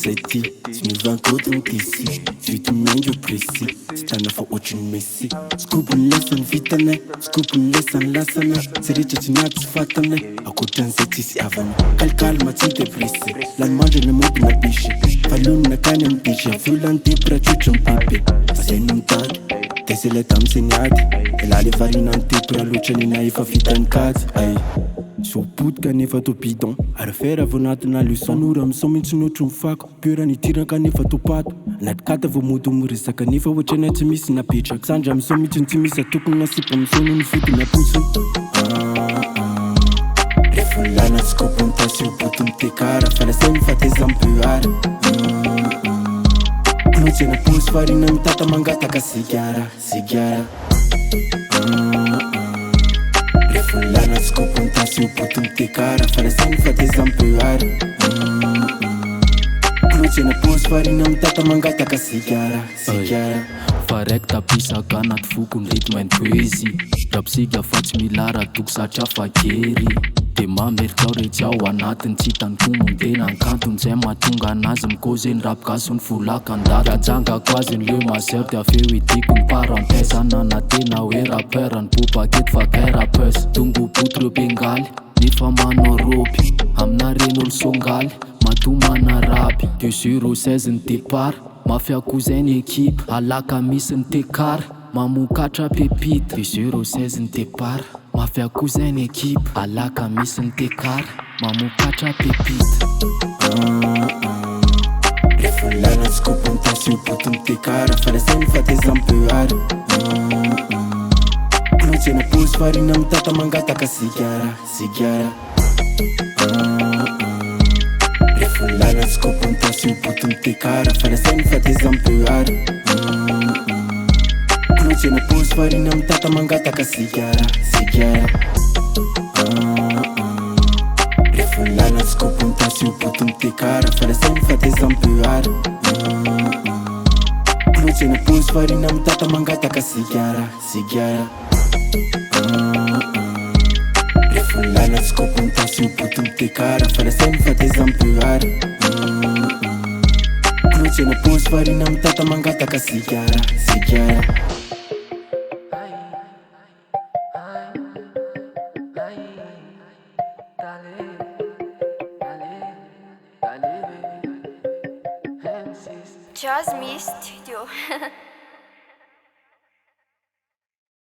seti tsy mivankodiny tisy tsy vitomaingo précis tsy tana fa ohatriny messi skobony lesany vitanay skobony lesany lasana tsy rehetra tsy niady tsy fatanay akoatran'izay tsisy avana kalkalma tsy depressé lanomandrana mobina bisy falonina kany amin'ny bisy volany temperature mibebe zay no mitady Tese le tam se niady elale varina ny tepra loatra nina efa vitany kajy ay sopotika nefa to bidon ary fera vo natina leçon nora miso mintsy notro mifako pura nitiraka nefa to pato natikata vo mody miresaka nefa ohatranay tsy misy napetraka sandra miso mintsy tsy misy atokony nasipa misono ny fotony apotsiny rehefa lana skopony tasy obotiny tekara falasay mifateza mpeara Clotsena posy farina mitata mangataka sigara rehefa lana skopony tasy obotiny tekara falasay mifateza mpeara Clotsena posy farina mitata mangataka sigara fa raiky tapisaka anaty fokony rythme and poésie rapisiga fa tsy milara toko satria fa gery de mamerikao retsy ao anatiny tsy tanykomondena ankantony zay mahatonga anazy mikôzeny rapigasony folaka andata ajangako azy nyleo maser de afeo idiko ny parenthèse ananatena hoe rapeur ny popakety fa kay rappeuse tongo boty reo bengaly nefa manao roby amina ren'olo songaly matomana rapy 2/16 ny départ mafia kozay ny ekipe alaka misy ny tekara mamokatra pépite 2/16 ny départ mafia kozay ny ekipe alaka misy ny tekara mamokatra pépite rehefa lana skopony tasy obotiny tekara falasay mifateza mpeara Clotsena posy farina mitata mangataka sigara rehefa lana skopony tasy obotiny tekara falasay mifateza mpeara Clotsena posy farina mitata mangataka sigara rehefa lana skopony tasy obotiny tekara falasay mifateza mpeara Clotsena posy farina mitata mangataka sigara rehefa lana skopony tasy obotiny tekara falasay mifateza mpeara Clotsena posy farina mitata mangataka sigara Jazz Studio